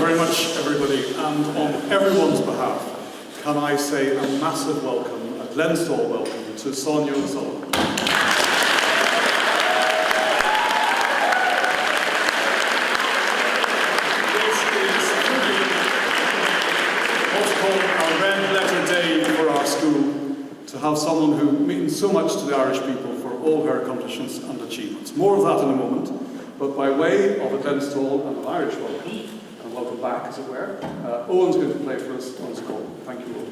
very much, everybody, and on everyone's behalf, can I say a massive welcome, a Glenstal welcome to Sonia O'Sullivan. This is what's called a red letter day for our school, to have someone who means so much to the Irish people for all her accomplishments and achievements. More of that in a moment, but by way of a Glenstal and an Irish welcome, and welcome back, as it were, Owen's going to play for us on score. Thank you, Owen.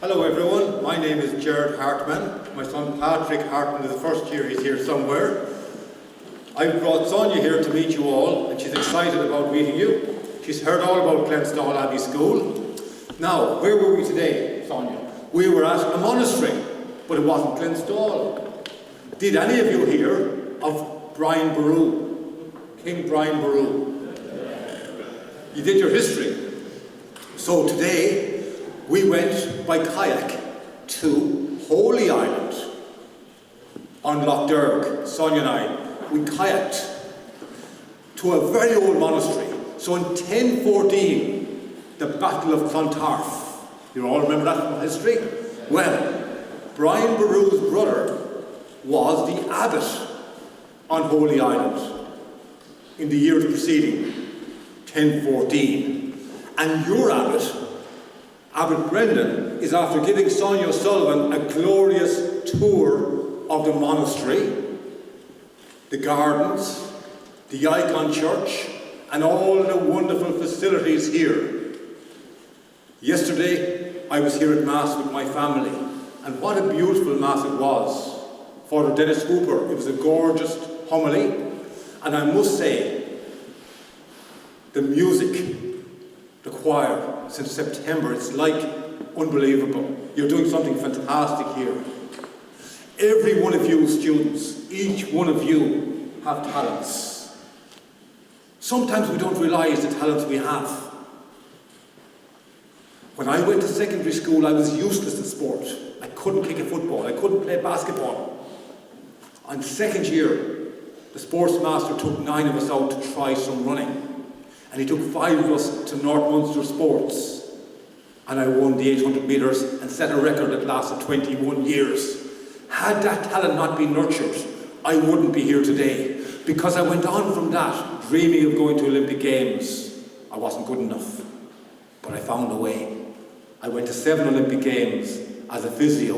Hello everyone, my name is Gerard Hartman. My son Patrick Hartman is the first year, he's here somewhere. I've brought Sonia here to meet you all, and she's excited about meeting you. She's heard all about Glenstal Abbey School. Now, where were we today, Sonia? We were at a monastery, but it wasn't Glenstal. Did any of you hear of Brian Boru? King Brian Boru? You did your history. So today, we went by kayak to Holy Island on Lough Derg. Sonia and I, we kayaked to a very old monastery. So in 1014, the Battle of Clontarf. You all remember that from history? Well, Brian Boru's brother was the abbot on Holy Island in the years preceding 1014. And your abbot, Abbot Brendan, is after giving Sonia O'Sullivan a glorious tour of the monastery, the gardens, the icon church, and all the wonderful facilities here. Yesterday, I was here at Mass with my family, and what a beautiful Mass it was. Father Dennis Hooper, it was a gorgeous homily, and I must say, the music, the choir, since September, it's like unbelievable. You're doing something fantastic here. Every one of you students, each one of you have talents. Sometimes we don't realise the talents we have. When I went to secondary school, I was useless in sport. I couldn't kick a football, I couldn't play basketball. On second year, the sports master took 9 of us out to try some running. And he took 5 of us to North Munster Sports. And I won the 800 metres and set a record that lasted 21 years. Had that talent not been nurtured, I wouldn't be here today. Because I went on from that, dreaming of going to Olympic Games. I wasn't good enough, but I found a way. I went to 7 Olympic Games as a physio.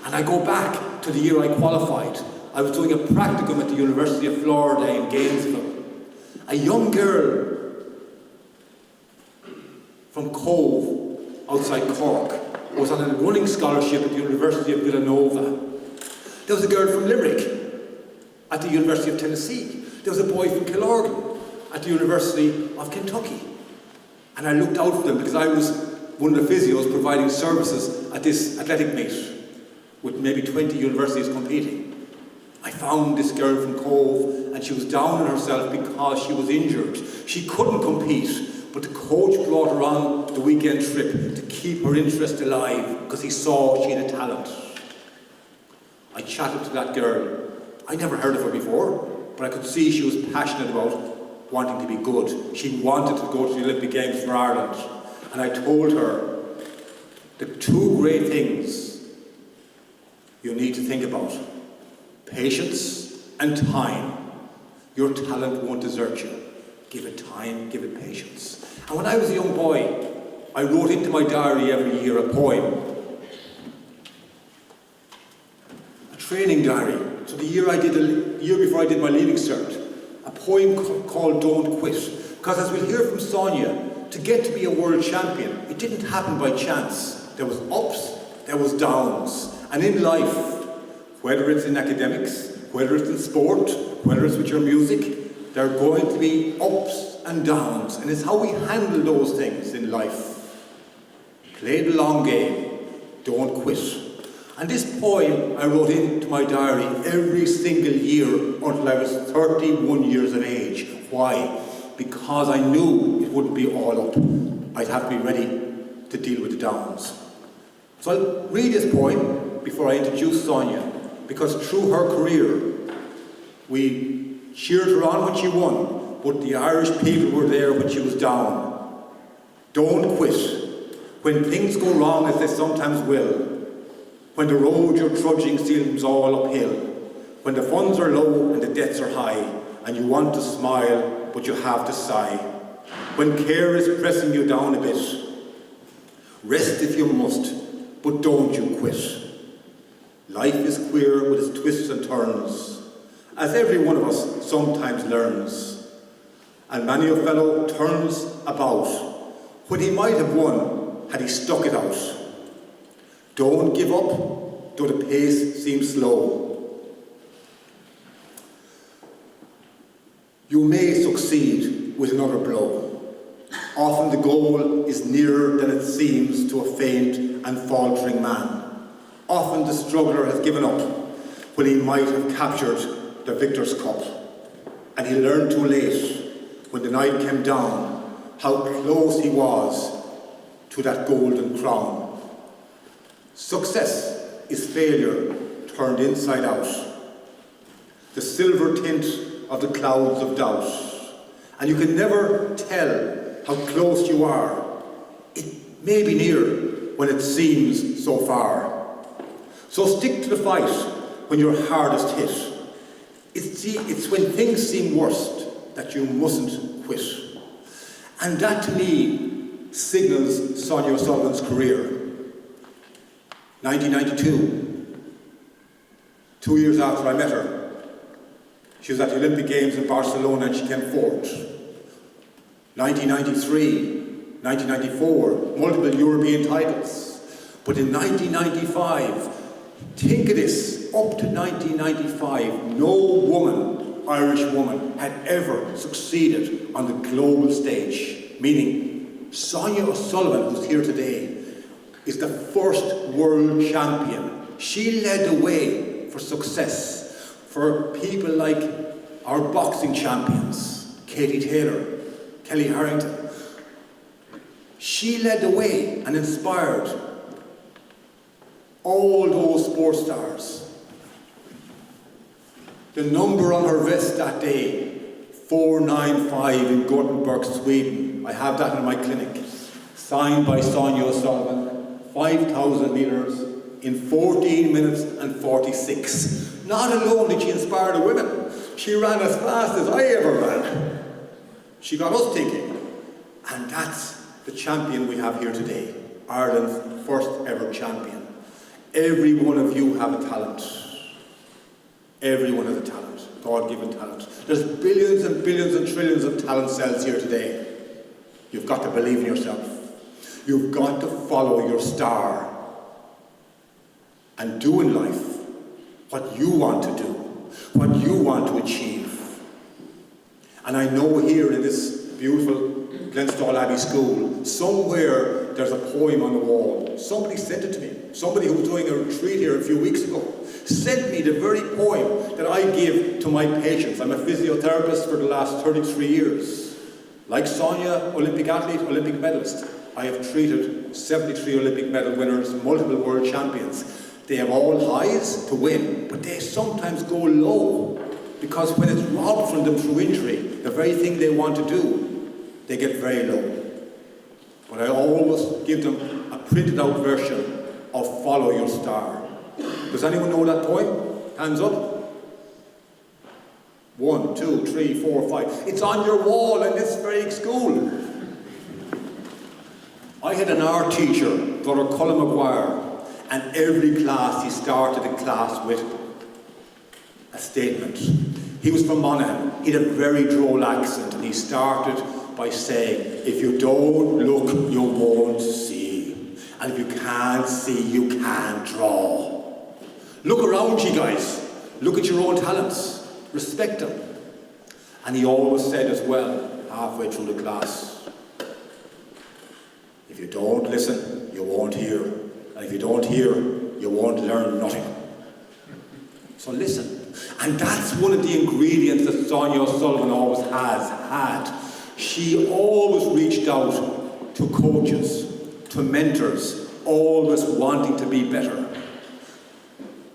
And I go back to the year I qualified. I was doing a practicum at the University of Florida in Gainesville. A young girl from Cove, outside Cork, was on a running scholarship at the University of Villanova. There was a girl from Limerick at the University of Tennessee. There was a boy from Killorglin at the University of Kentucky. And I looked out for them because I was one of the physios providing services at this athletic meet with maybe 20 universities competing. I found this girl from Cove and she was down on herself because she was injured. She couldn't compete, but the coach brought her on the weekend trip to keep her interest alive because he saw she had a talent. I chatted to that girl. I never heard of her before, but I could see she was passionate about wanting to be good. She wanted to go to the Olympic Games for Ireland. And I told her the two great things you need to think about: patience and time. Your talent won't desert you. Give it time, give it patience. And when I was a young boy, I wrote into my diary every year a poem. A training diary. So the year before I did my leaving cert, a poem called Don't Quit. Because as we'll hear from Sonia, to get to be a world champion, it didn't happen by chance. There was ups, there was downs. And in life, whether it's in academics, whether it's in sport, whether it's with your music, there are going to be ups and downs. And it's how we handle those things in life. Play the long game, don't quit. And this poem I wrote into my diary every single year until I was 31 years of age. Why? Because I knew it wouldn't be all up. I'd have to be ready to deal with the downs. So I'll read this poem before I introduce Sonia, because through her career, we cheered her on when she won, but the Irish people were there when she was down. Don't quit. When things go wrong, as they sometimes will, when the road you're trudging seems all uphill, when the funds are low and the debts are high, and you want to smile, but you have to sigh. When care is pressing you down a bit, rest if you must, but don't you quit. Life is queer with its twists and turns, as every one of us sometimes learns. And many a fellow turns about when he might have won had he stuck it out. Don't give up, though the pace seems slow. You may succeed with another blow. Often the goal is nearer than it seems to a faint and faltering man. Often the struggler has given up when he might have captured the victor's cup. And he learned too late, when the night came down, how close he was to that golden crown. Success is failure turned inside out. The silver tint of the clouds of doubt. And you can never tell how close you are. It may be near when it seems so far. So stick to the fight when you're hardest hit. It's when things seem worst that you mustn't quit. And that to me signals Sonia O'Sullivan's career. 1992, 2 years after I met her, she was at the Olympic Games in Barcelona and she came fourth. 1993, 1994, multiple European titles. But in 1995, think of this, up to 1995, no woman, Irish woman, had ever succeeded on the global stage. Meaning, Sonia O'Sullivan, who's here today, is the first world champion. She led the way for success for people like our boxing champions, Katie Taylor, Kelly Harrington. She led the way and inspired all those sports stars. The number on her vest that day, 495 in Gothenburg, Sweden. I have that in my clinic. Signed by Sonia O'Sullivan. 5,000 metres in 14 minutes and 46. Not alone did she inspire the women. She ran as fast as I ever ran. She got us thinking. And that's the champion we have here today. Ireland's first ever champion. Every one of you have a talent. Everyone has a talent. God-given talent. There's billions and billions and trillions of talent cells here today. You've got to believe in yourself. You've got to follow your star and do in life what you want to do, what you want to achieve. And I know here in this beautiful Glenstal Abbey School, somewhere there's a poem on the wall. Somebody sent it to me. Somebody who was doing a retreat here a few weeks ago sent me the very poem that I give to my patients. I'm a physiotherapist for the last 33 years. Like Sonia, Olympic athlete, Olympic medalist, I have treated 73 Olympic medal winners, multiple world champions. They have all highs to win, but they sometimes go low because when it's robbed from them through injury, the very thing they want to do, they get very low. But I always give them a printed out version of Follow Your Star. Does anyone know that poem? Hands up. 1, 2, 3, 4, 5. It's on your wall in this very school. I had an art teacher, Dr. Colin Maguire, and every class he started the class with a statement. He was from Monaghan. He had a very droll accent, and he started by saying, if you don't look, you won't see. And if you can't see, you can't draw. Look around you guys. Look at your own talents. Respect them. And he always said as well, halfway through the class, if you don't listen, you won't hear. And if you don't hear, you won't learn nothing. So listen. And that's one of the ingredients that Sonia O'Sullivan always has had. She always reached out to coaches, to mentors, always wanting to be better.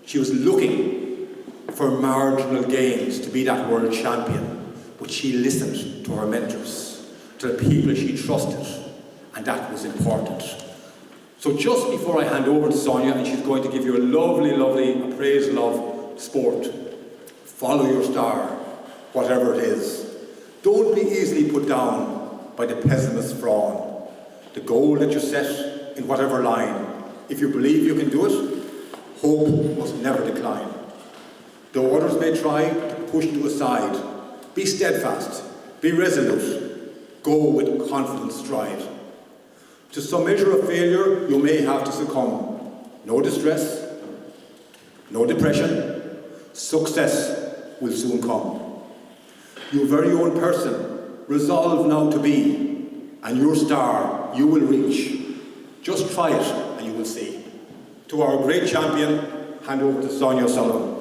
She was looking for marginal gains to be that world champion, but she listened to her mentors, to the people she trusted, and that was important. So just before I hand over to Sonia, and she's going to give you a lovely, lovely appraisal of sport, follow your star, whatever it is. Don't be easily put down by the pessimist's frown. The goal that you set in whatever line, if you believe you can do it, hope must never decline. Though others may try to push you aside, be steadfast, be resolute, go with confident stride. To some measure of failure, you may have to succumb. No distress, no depression, success will soon come. Your very own person, resolve now to be, and your star you will reach. Just try it and you will see. To our great champion, hand over to Sonia O'Sullivan.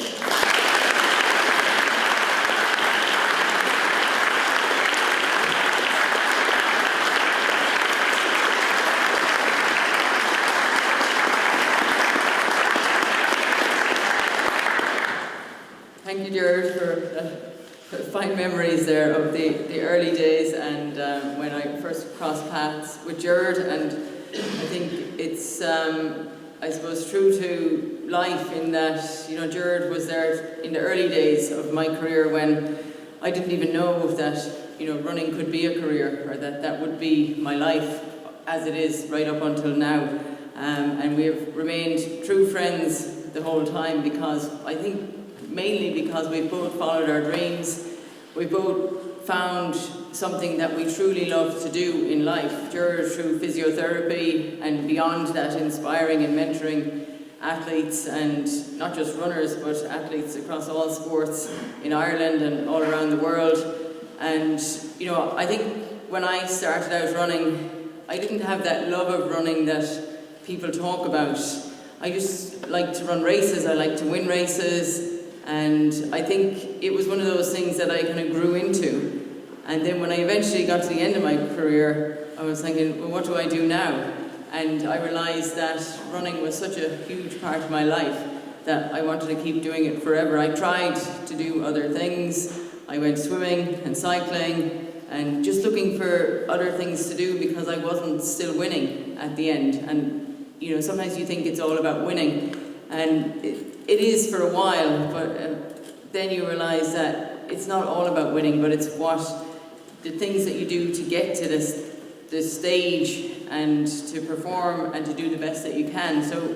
Thank you, Jared, for fine memories there of the early days and when I first crossed paths with Jared. And I think it's, I suppose, true to life in that, you know, Jared was there in the early days of my career when I didn't even know that, you know, running could be a career or that that would be my life as it is right up until now. And we have remained true friends the whole time because I think mainly because we've both followed our dreams, we've both found something that we truly love to do in life. Jared through physiotherapy and beyond that, inspiring and mentoring athletes and not just runners but athletes across all sports in Ireland and all around the world. And you know, I think when I started out running, I didn't have that love of running that people talk about. I just like to run races, I like to win races. And I think it was one of those things that I kind of grew into. And then when I eventually got to the end of my career, I was thinking, well, what do I do now? And I realised that running was such a huge part of my life that I wanted to keep doing it forever. I tried to do other things. I went swimming and cycling and just looking for other things to do because I wasn't still winning at the end. And you know, sometimes you think it's all about winning. And it is for a while, but then you realise that it's not all about winning, but it's what the things that you do to get to this stage and to perform and to do the best that you can. So,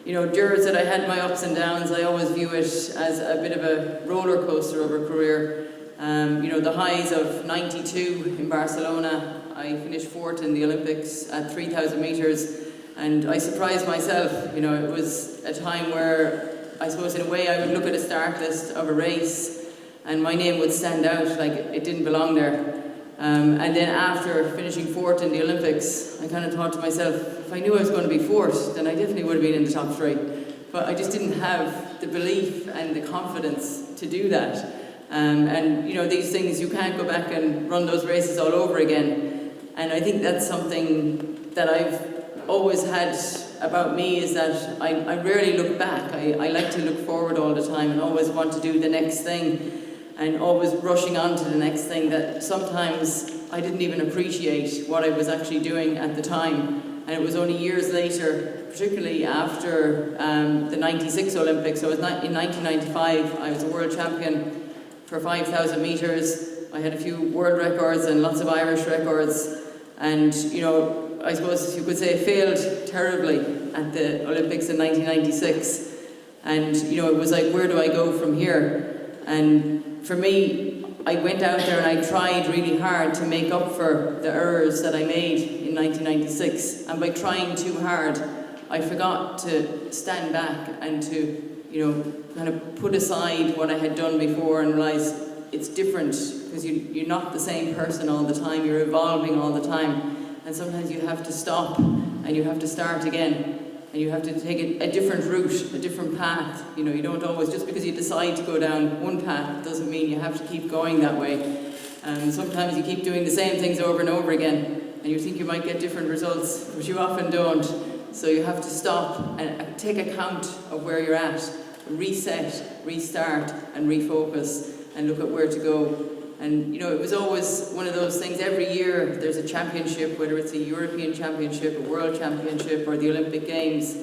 you know, Jared said I had my ups and downs. I always view it as a bit of a roller coaster of a career. You know, the highs of '92 in Barcelona, I finished fourth in the Olympics at 3,000 metres, and I surprised myself. You know, it was a time where I suppose in a way I would look at a start list of a race and my name would stand out like it didn't belong there. And then after finishing fourth in the Olympics, I kind of thought to myself, if I knew I was going to be fourth, then I definitely would have been in the top three. But I just didn't have the belief and the confidence to do that. And you know, these things, you can't go back and run those races all over again. And I think that's something that I've always had about me, is that I rarely look back. I like to look forward all the time and always want to do the next thing, and always rushing on to the next thing, that sometimes I didn't even appreciate what I was actually doing at the time. And it was only years later, particularly after the 96 Olympics. So in 1995, I was a world champion for 5,000 metres. I had a few world records and lots of Irish records. And, you know, I suppose you could say I failed terribly at the Olympics in 1996. And, you know, it was like, where do I go from here? And for me, I went out there and I tried really hard to make up for the errors that I made in 1996. And by trying too hard, I forgot to stand back and to, you know, kind of put aside what I had done before and realise it's different, because you're not the same person all the time, you're evolving all the time. And sometimes you have to stop and you have to start again. And you have to take a different route, a different path. You know, you don't always, just because you decide to go down one path doesn't mean you have to keep going that way. Sometimes you keep doing the same things over and over again, and you think you might get different results, but you often don't. So you have to stop and take account of where you're at, reset, restart, and refocus, and look at where to go. And, you know, it was always one of those things, every year there's a championship, whether it's a European championship, a world championship, or the Olympic Games,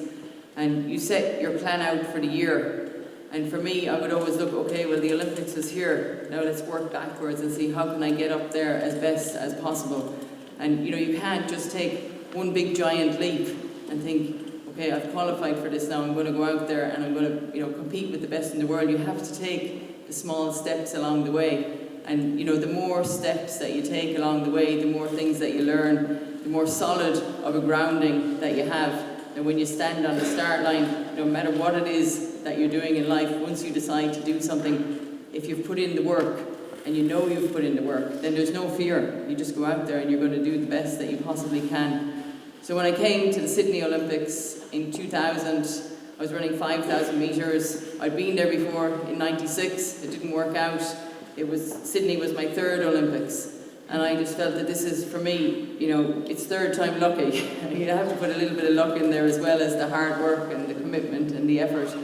and you set your plan out for the year. And for me, I would always look, okay, well, the Olympics is here, now let's work backwards and see how can I get up there as best as possible. And, you know, you can't just take one big giant leap and think, okay, I've qualified for this now, I'm going to go out there and I'm going to, you know, compete with the best in the world. You have to take the small steps along the way. And, you know, the more steps that you take along the way, the more things that you learn, the more solid of a grounding that you have. And when you stand on the start line, no matter what it is that you're doing in life, once you decide to do something, if you've put in the work, and you know you've put in the work, then there's no fear. You just go out there and you're going to do the best that you possibly can. So when I came to the Sydney Olympics in 2000, I was running 5,000 metres. I'd been there before in 96, it didn't work out. Sydney was my third Olympics, and I just felt that this is, for me, you know, it's third time lucky. You have to put a little bit of luck in there, as well as the hard work and the commitment and the effort.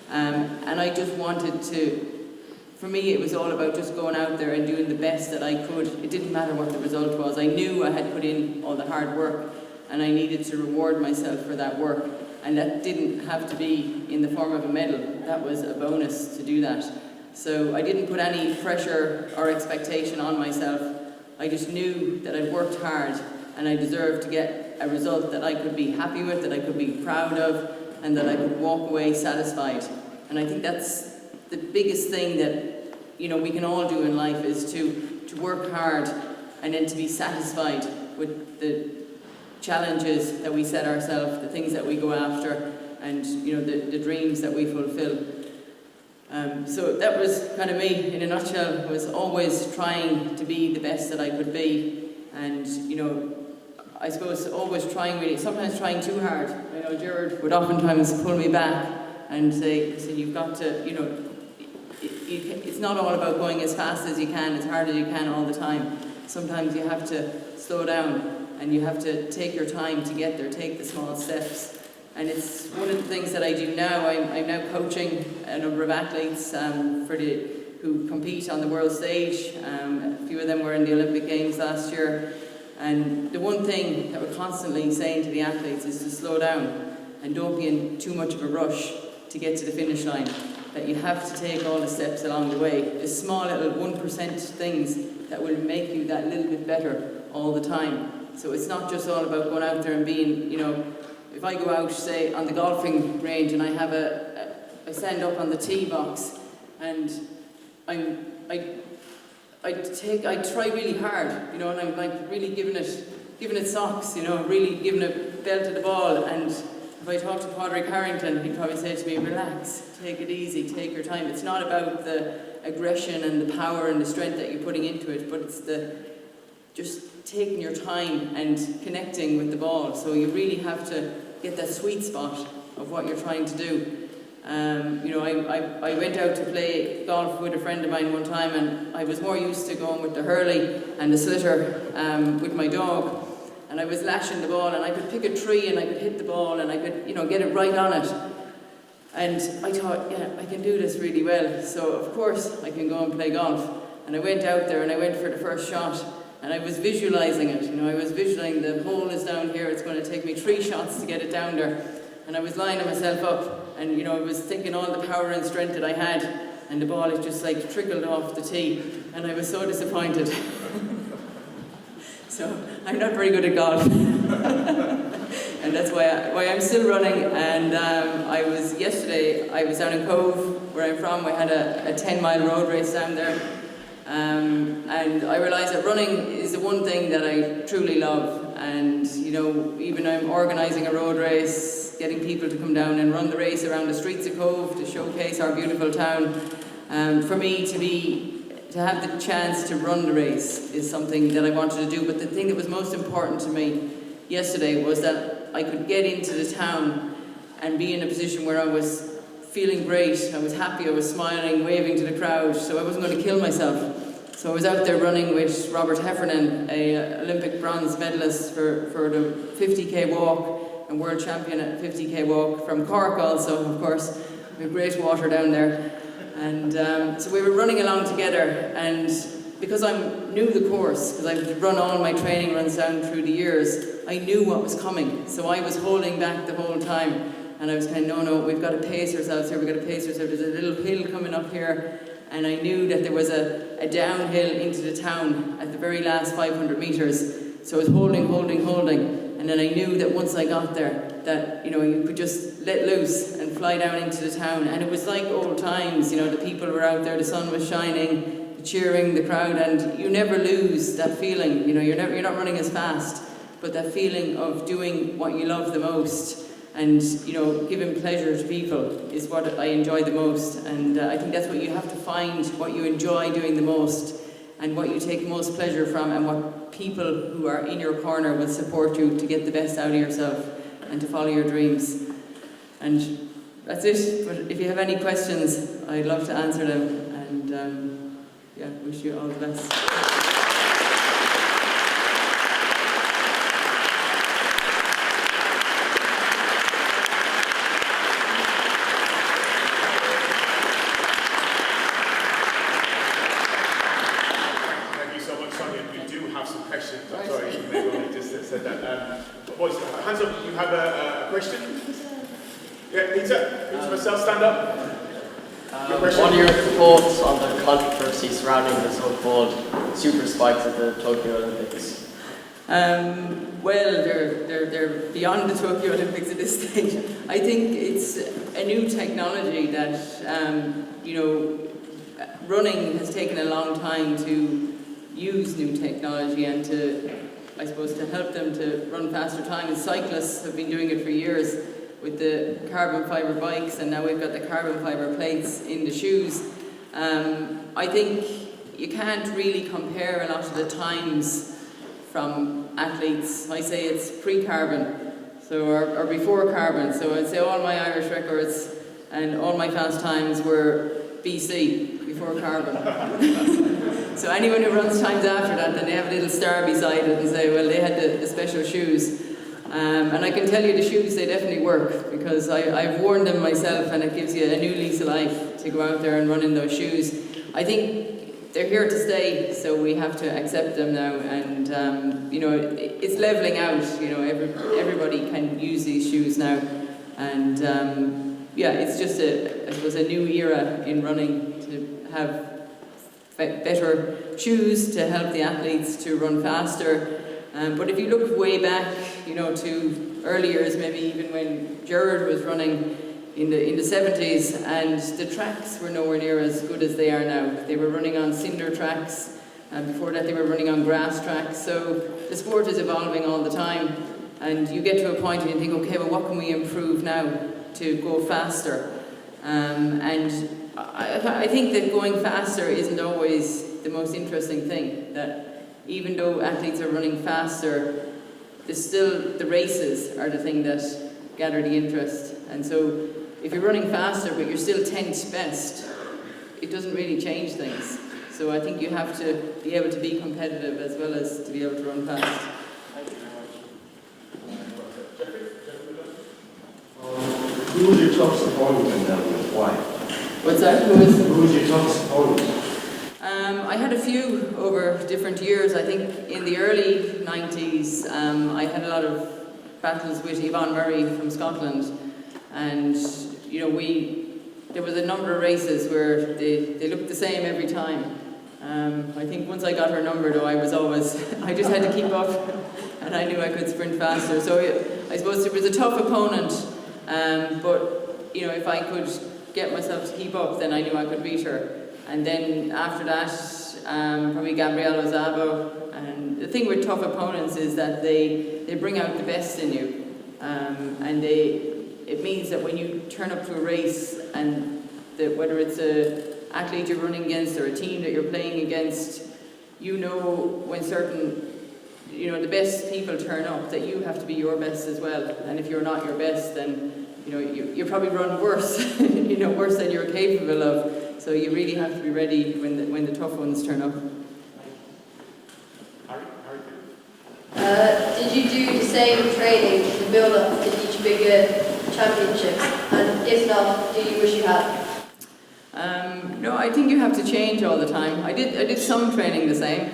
And I just wanted to, for me, it was all about just going out there and doing the best that I could. It didn't matter what the result was. I knew I had put in all the hard work, and I needed to reward myself for that work. And that didn't have to be in the form of a medal. That was a bonus to do that. So I didn't put any pressure or expectation on myself. I just knew that I'd worked hard and I deserved to get a result that I could be happy with, that I could be proud of, and that I could walk away satisfied. And I think that's the biggest thing that, you know, we can all do in life, is to work hard and then to be satisfied with the challenges that we set ourselves, the things that we go after, and, you know, the dreams that we fulfill. So that was kind of me in a nutshell. I was always trying to be the best that I could be, and, you know, I suppose always trying, really, sometimes trying too hard. I know Gerard would oftentimes pull me back and say, you've got to, you know, it's not all about going as fast as you can, as hard as you can all the time. Sometimes you have to slow down and you have to take your time to get there, take the small steps. And it's one of the things that I do now. I'm now coaching a number of athletes who compete on the world stage. A few of them were in the Olympic Games last year. And the one thing that we're constantly saying to the athletes is to slow down and don't be in too much of a rush to get to the finish line. That you have to take all the steps along the way. The small little 1% things that will make you that little bit better all the time. So it's not just all about going out there and being, you know, if I go out, say, on the golfing range and I have I stand up on the tee box and I I try really hard, and I'm like really giving it socks, really giving it belt to the ball. And if I talk to Padraig Harrington, he'd probably say to me, relax, take it easy, take your time. It's not about the aggression and the power and the strength that you're putting into it, but it's just taking your time and connecting with the ball. So you really have to get that sweet spot of what you're trying to do. I went out to play golf with a friend of mine one time, and I was more used to going with the hurley and the slitter with my dog, and I was lashing the ball, and I could pick a tree and I could hit the ball and I could get it right on it. And I thought, yeah, I can do this really well, so of course I can go and play golf. And I went out there and I went for the first shot, and I was visualising it. I was visualising the hole is down here, it's going to take me 3 shots to get it down there. And I was lining myself up, and I was thinking all the power and strength that I had, and the ball had just like trickled off the tee, and I was so disappointed. So I'm not very good at golf. And that's why I'm still running. And yesterday I was down in Cove, where I'm from. We had a 10-mile road race down there. And I realised that running is the one thing that I truly love. And even I'm organising a road race, getting people to come down and run the race around the streets of Cove to showcase our beautiful town. For me to have the chance to run the race is something that I wanted to do. But the thing that was most important to me yesterday was that I could get into the town and be in a position where I was feeling great, I was happy, I was smiling, waving to the crowd, so I wasn't going to kill myself. So I was out there running with Robert Heffernan, an Olympic bronze medalist for the 50k walk and world champion at 50k walk from Cork also, of course. We have great water down there. And so we were running along together, and because I knew the course, because I've run all my training runs down through the years, I knew what was coming. So I was holding back the whole time. And I was kind of, no, we've got to pace ourselves here, There's a little hill coming up here. And I knew that there was a downhill into the town at the very last 500 metres. So I was holding. And then I knew that once I got there, that, you could just let loose and fly down into the town. And it was like old times, the people were out there, the sun was shining, the cheering, the crowd, and you never lose that feeling. You're not running as fast, but that feeling of doing what you love the most. And, giving pleasure to people is what I enjoy the most. And I think that's what you have to find, what you enjoy doing the most, and what you take most pleasure from, and what people who are in your corner will support you to get the best out of yourself and to follow your dreams. And that's it. But if you have any questions, I'd love to answer them. And, wish you all the best. Hands up, you have a question? Yeah, Peter, myself, stand up. What are your thoughts on the controversy surrounding the so-called super spikes at the Tokyo Olympics? Well, they're beyond the Tokyo Olympics at this stage. I think it's a new technology that, running has taken a long time to use new technology and to help them to run faster times. Cyclists have been doing it for years with the carbon fibre bikes, and now we've got the carbon fibre plates in the shoes. I think you can't really compare a lot of the times from athletes. I say it's pre-carbon, or before carbon. So I'd say all my Irish records and all my fast times were BC, before carbon. So anyone who runs times after that, then they have a little star beside it and say, well, they had the special shoes. And I can tell you the shoes, they definitely work, because I've worn them myself, and it gives you a new lease of life to go out there and run in those shoes. I think they're here to stay, so we have to accept them now. And, it's levelling out, everybody can use these shoes now. And, it's just a new era in running to have better shoes to help the athletes to run faster. But if you look way back, to early years, maybe even when Gerard was running in the 70s, and the tracks were nowhere near as good as they are now. They were running on cinder tracks, and before that they were running on grass tracks. So the sport is evolving all the time, and you get to a point and you think, okay, well, what can we improve now to go faster? And I think that going faster isn't always the most interesting thing, that even though athletes are running faster, there's still the races are the thing that gather the interest. And so if you're running faster but you're still 10th best, it doesn't really change things. So I think you have to be able to be competitive as well as to be able to run fast. Who was your toughest opponent in that and why? What's that? Who was your toughest opponent? I had a few over different years. I think in the early 90s, I had a lot of battles with Yvonne Murray from Scotland, and you know, there was a number of races where they looked the same every time. I think once I got her number though, I just had to keep up, and I knew I could sprint faster. So I suppose it was a tough opponent, but you know, if I could get myself to keep up, then I knew I could beat her. And then after that, probably Gabriela Zabo. And the thing with tough opponents is that they bring out the best in you, and it means that when you turn up to a race, and whether it's a athlete you're running against or a team that you're playing against, you know when the best people turn up, that you have to be your best as well. And if you're not your best, then you probably run worse, worse than you're capable of. So you really have to be ready when the tough ones turn up. Did you do the same training to build up to each bigger championships? And if not, do you wish you had? No, I think you have to change all the time. I did some training the same,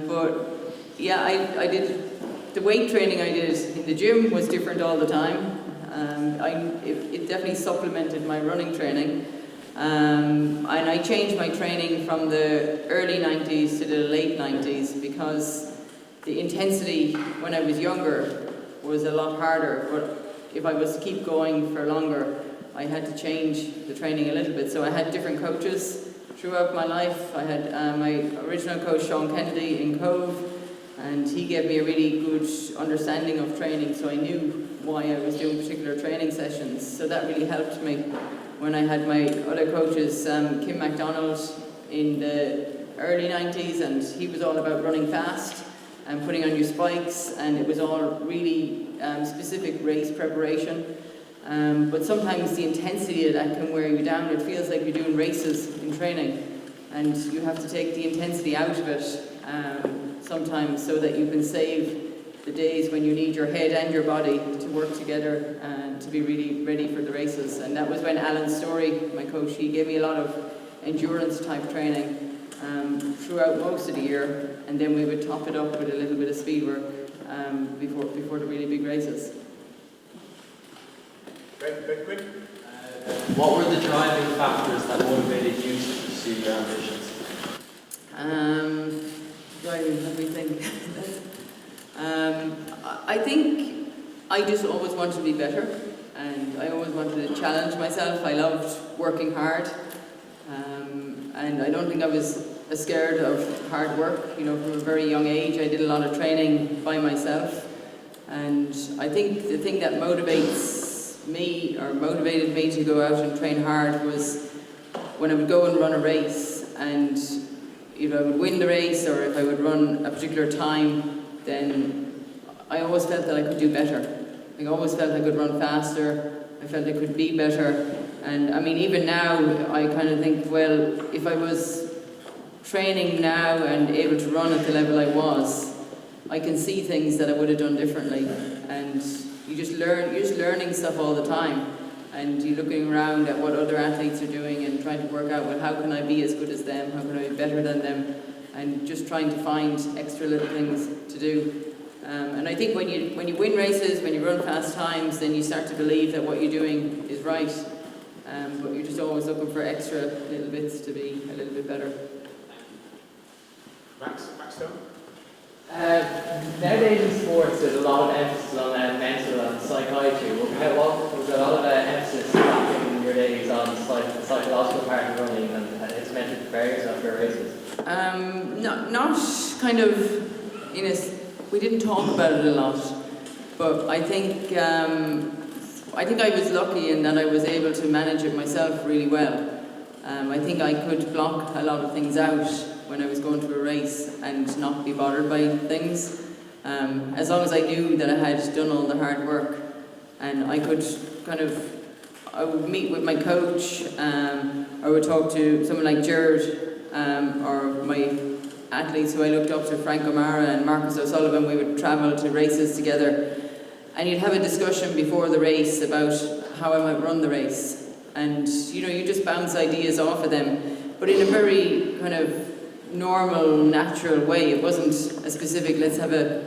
but yeah, I did the weight training I did in the gym was different all the time. It definitely supplemented my running training. And I changed my training from the early 90s to the late 90s because the intensity when I was younger was a lot harder, but if I was to keep going for longer, I had to change the training a little bit. So I had different coaches throughout my life. I had my original coach, Sean Kennedy, in Cove, and he gave me a really good understanding of training, so I knew why I was doing particular training sessions. So that really helped me. When I had my other coaches, Kim MacDonald in the early 90s, and he was all about running fast and putting on your spikes, and it was all really specific race preparation. But sometimes the intensity of that can wear you down. It feels like you're doing races in training, and you have to take the intensity out of it sometimes so that you can save the days when you need your head and your body to work together and to be really ready for the races. And that was when Alan Story, my coach, he gave me a lot of endurance type training throughout most of the year, and then we would top it up with a little bit of speed work before the really big races. Very quick. What were the driving factors that motivated you to pursue your ambitions? Let me think. I think I just always wanted to be better, and I always wanted to challenge myself. I loved working hard, and I don't think I was scared of hard work. From a very young age, I did a lot of training by myself, and I think the thing that motivated me to go out and train hard was when I would go and run a race, and if I would win the race or if I would run a particular time, then I always felt that I could do better. I always felt I could run faster, I felt I could be better. And I mean, even now, I kind of think, well, if I was training now and able to run at the level I was, I can see things that I would have done differently. And you're just learning stuff all the time. And you're looking around at what other athletes are doing and trying to work out, well, how can I be as good as them? How can I be better than them? And just trying to find extra little things to do. And I think when you win races, when you run fast times, then you start to believe that what you're doing is right. But you're just always looking for extra little bits to be a little bit better. Max Stone? Nowadays in sports, there's a lot of emphasis on mental and psychiatry. Was there a lot of emphasis back in your days on the psychological part of running and its meant to prepare yourself for races? Not kind of, we didn't talk about it a lot, but I think I was lucky in that I was able to manage it myself really well. I think I could block a lot of things out when I was going to a race and not be bothered by things. As long as I knew that I had done all the hard work, and I could I would meet with my coach, or would talk to someone like Jared, or my athletes who I looked up to, Frank O'Mara and Marcus O'Sullivan. We would travel to races together, and you'd have a discussion before the race about how I might run the race, and you just bounce ideas off of them, but in a very kind of normal, natural way. It wasn't a specific, let's have a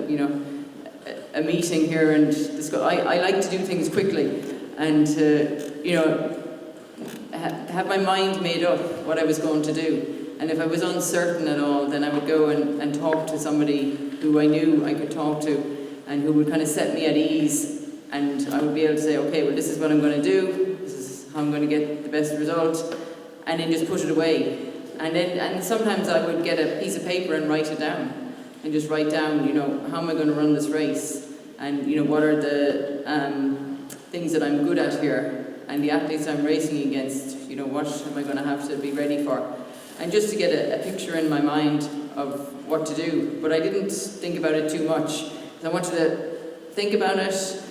meeting here and discuss. I like to do things quickly and have my mind made up what I was going to do. And if I was uncertain at all, then I would go and talk to somebody who I knew I could talk to and who would kind of set me at ease, and I would be able to say, okay, well, this is what I'm going to do, this is how I'm going to get the best result, and then just put it away. And sometimes I would get a piece of paper and write it down, and just write down, how am I going to run this race, and what are the things that I'm good at here, and the athletes I'm racing against, what am I going to have to be ready for, and just to get a picture in my mind of what to do. But I didn't think about it too much. I wanted to think about it,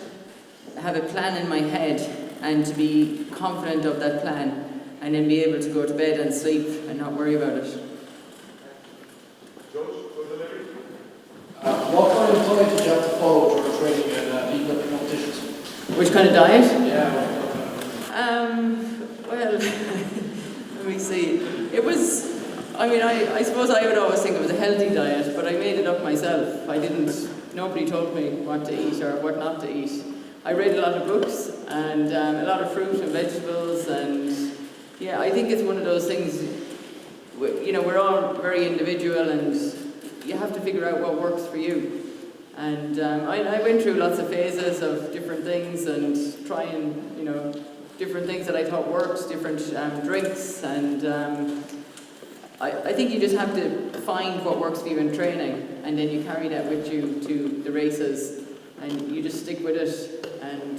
have a plan in my head, and to be confident of that plan, and then be able to go to bed and sleep and not worry about it. What kind of diet did you have to follow during training and leading up to competitions? Which kind of diet? Yeah. Well, let me see. It was, I suppose I would always think it was a healthy diet, but I made it up myself. Nobody told me what to eat or what not to eat. I read a lot of books and a lot of fruit and vegetables, and yeah, I think it's one of those things, we're all very individual, and you have to figure out what works for you. And I went through lots of phases of different things and trying, different things that I thought worked, different drinks, and I think you just have to find what works for you in training, and then you carry that with you to the races, and you just stick with it, and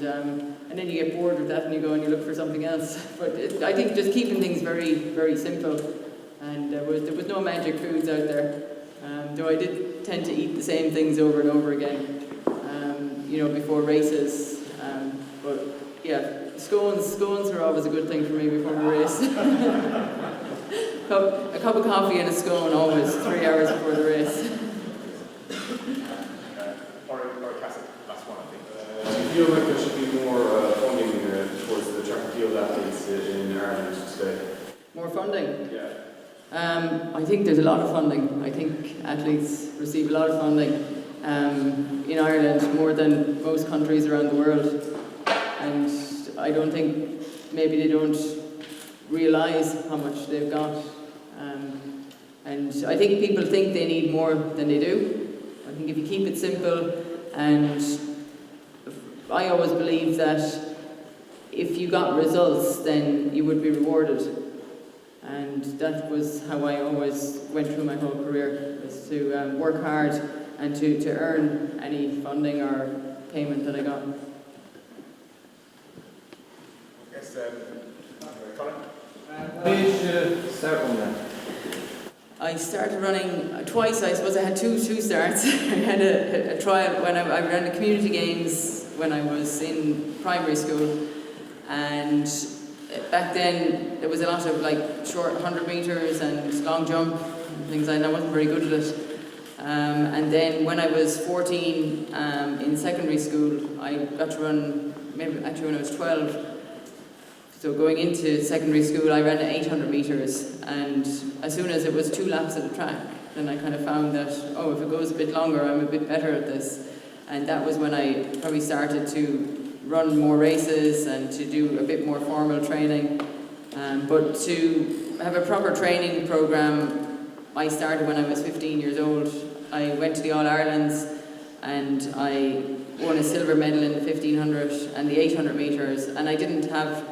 then you get bored with that and you go and you look for something else. But I think just keeping things very, very simple, and there was no magic foods out there, though I did tend to eat the same things over and over again, before races, but yeah, scones were always a good thing for me before a race. A cup of coffee and a scone always, 3 hours before the race. Or a classic last one, I think. Do you feel like there should be more funding towards the track and field athletes in Ireland today? More funding? Yeah. I think there's a lot of funding. I think athletes receive a lot of funding in Ireland, more than most countries around the world. And I don't think, maybe they don't realise how much they've got. And I think people think they need more than they do. I think if you keep it simple, and I always believe that if you got results, then you would be rewarded. And that was how I always went through my whole career, was to work hard and to earn any funding or payment that I got. Yes, Colin? When did you start running then? I started running twice. I suppose I had two starts. I had a trial when I ran the community games when I was in primary school, and back then there was a lot of short 100 meters and long jump and things like that. I wasn't very good at it. And then when I was 14 in secondary school, I got to run, maybe actually when I was 12. So going into secondary school, I ran 800 meters, and as soon as it was 2 laps of the track, then I kind of found that, if it goes a bit longer, I'm a bit better at this. And that was when I probably started to run more races and to do a bit more formal training. But to have a proper training program, I started when I was 15 years old. I went to the All-Irelands, and I won a silver medal in the 1500 and the 800 meters, and I didn't have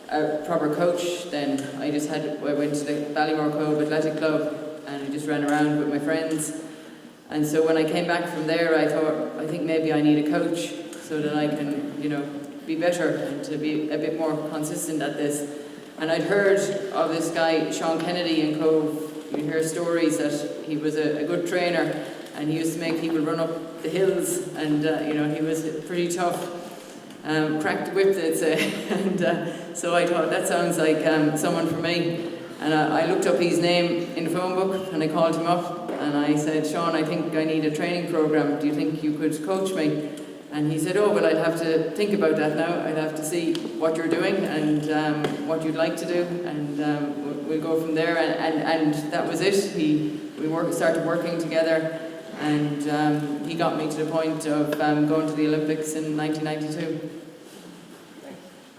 a proper coach then. I went to the Ballymore Cove Athletic Club, and just ran around with my friends. And so when I came back from there, I thought, I think maybe I need a coach so that I can, you know, be better and to be a bit more consistent at this. And I'd heard of this guy, Sean Kennedy in Cove. You hear stories that he was a good trainer, and he used to make people run up the hills, and you know, he was pretty tough, cracked the whip, they'd say. And so I thought, that sounds like someone for me. And I looked up his name in the phone book, and I called him up, and I said, Sean, I think I need a training program. Do you think you could coach me? And he said, oh, well, I'd have to think about that now. I'd have to see what you're doing and what you'd like to do, and we'll go from there. And that was it. We started working together, and he got me to the point of going to the Olympics in 1992.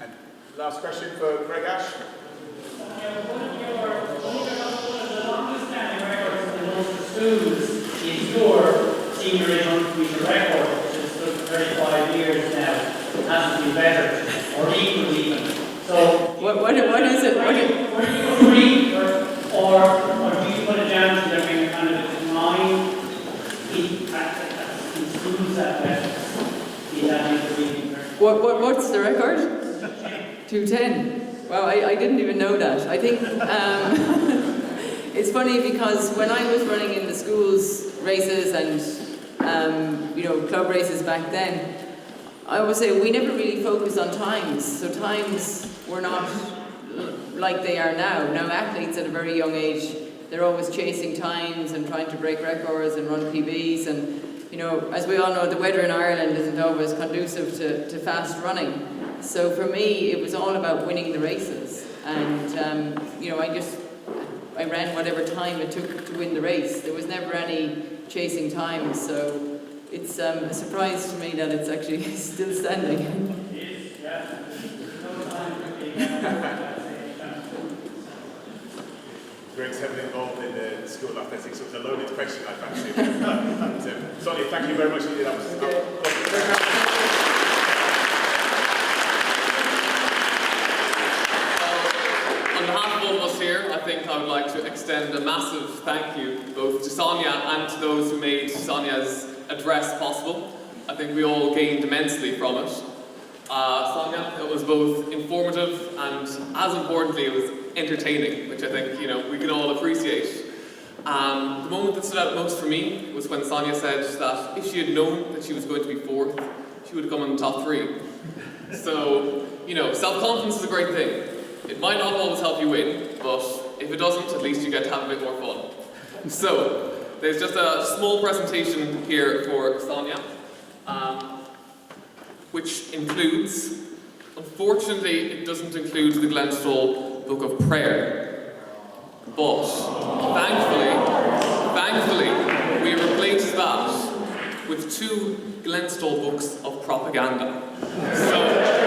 And last question for Greg Ash. One of the longest standing records in most schools is your senior age unbeaten record, which is stood for 35 years now. It hasn't been better, or equal even. So, what is it? Were you agree, or do you put it down to there being kind of a decline in schools that What's the record? 210. Well, I didn't even know that. I think it's funny because when I was running in the schools races and you know, club races back then, I would say we never really focused on times. So times were not like they are now. Now athletes at a very young age, they're always chasing times and trying to break records and run PBs. And you know, as we all know, the weather in Ireland isn't always conducive to fast running. So for me, it was all about winning the races. And you know, I ran whatever time it took to win the race. There was never any chasing time. So it's a surprise to me that it's actually still standing. Greg's heavily involved in the school athletics, so it's a loaded question, I fancy. Sonia, thank you very much indeed. That was On behalf of all of us here, I think I would like to extend a massive thank you both to Sonia and to those who made Sonia's address possible. I think we all gained immensely from it. Sonia, it was both informative and, as importantly, it was entertaining, which I think, you know, we can all appreciate. The moment that stood out most for me was when Sonia said that if she had known that she was going to be fourth, she would have come in the top 3. So, you know, self-confidence is a great thing. It might not always help you win, but if it doesn't, at least you get to have a bit more fun. So, there's just a small presentation here for Sonia, which includes, unfortunately, it doesn't include the Glenstal Book of Prayer, but thankfully, we replaced that with 2 Glenstal books of propaganda. So,